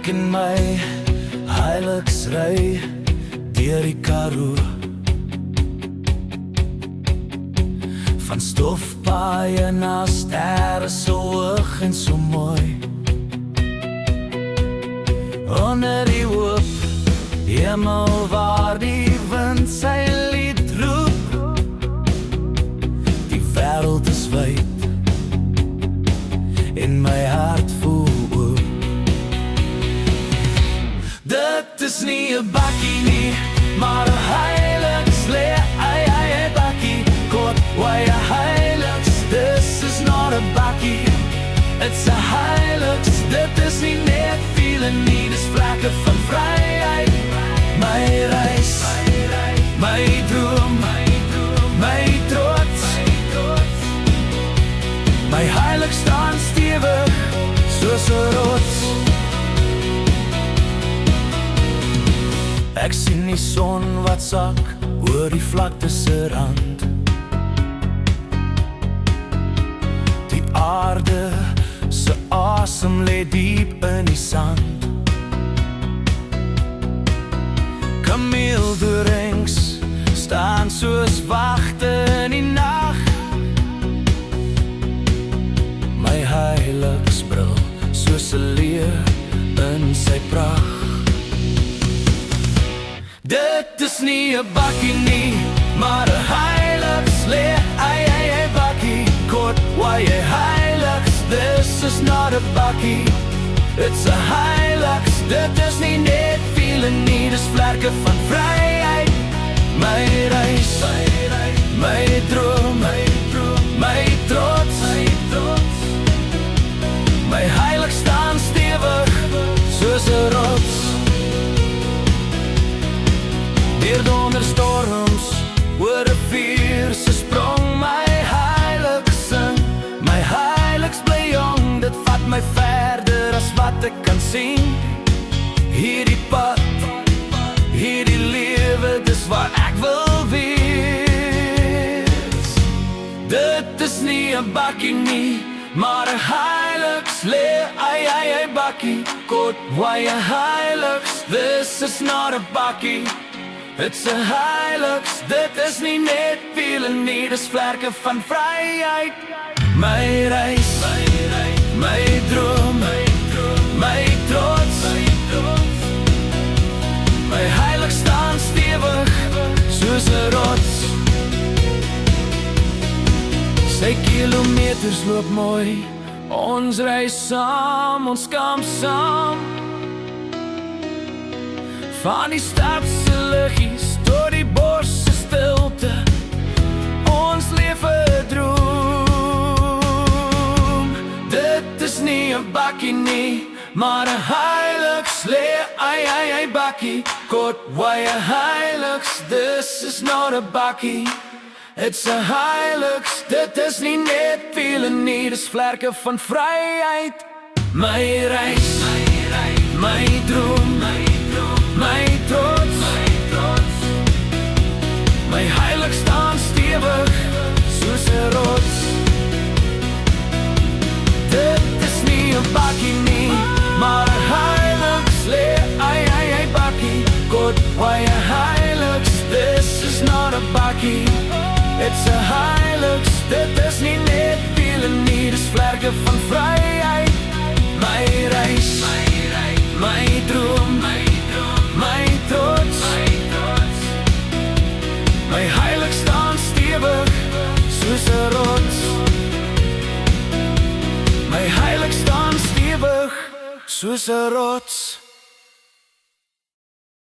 Ek en my heiligs ry deur die Karoo, van stofpaaie na sterre, so hoog en so mooi. Onder die hoop hemel waar die wind sy lied roep, die wêreld is wyd en my hart voel oop. Dit is nie 'n bakkie nie, maar 'n heiligslee, ei bakkie, kort wye heiligs. This is not a bakkie, it's a heiligs. Dit is nie net feeling nie, dis vlakke van vryheid. My reis, my droom, my trots. My heilig staan stewig soos 'n rots. Ek sien die son wat sak oor die vlakte se rand. Die aarde se asem lê diep in die sand. Kameeldoorings staan soos wagte in die nag. My heiligsbril soos 'n leeu in sy pragt. Dit is nie 'n bakkie nie, maar 'n heiligslee, ei bakkie, kort wye heiligs. This is not a bakkie, it's a heiligs. Dit is nie net feeling nie, dis vlerke van vryheid. My reis, my droom, my trots. My heilig staan stewig soos 'n rots. Deur donderstorms, oor 'n vuur se sprong, my heiligs sing. My heiligs bly jong, dit vat my verder as wat ek kan sien. Hierdie pad, hierdie lewe, dis waar ek wil wees. Dit is nie 'n bakkie nie, maar 'n heiligslee, ei bakkie, kort wye heiligs. This is not a bakkie, it's a heiligs. Dit is nie net feeling nie, dis vlerke van vryheid. My reis, my droom, my trots. My heilig staan stewig soos 'n rots. Sy kilometers loop mooi, ons reis saam, ons kamp saam. Van die stad se liggies tot die bos se stilte, ons leef 'n droom. Dit is nie 'n bakkie nie, maar 'n heiligslee, ei bakkie, kort wye heiligs. This is not a bakkie, it's a heiligs. Dit is nie net feeling nie, dis vlerke van vryheid. My reis, my droom, my trots. My heilig staan stewig soos 'n rots. Dit is nie 'n bakkie nie, maar 'n heiligslee, ei bakkie, kort wye heiligs. This is not a bakkie, it's a heiligs. Dit is nie net feeling nie, dis vlerke van vryheid. My reis, my droom, my trots. My heilig staan stewig soos 'n rots. My heilig staan stewig soos 'n rots.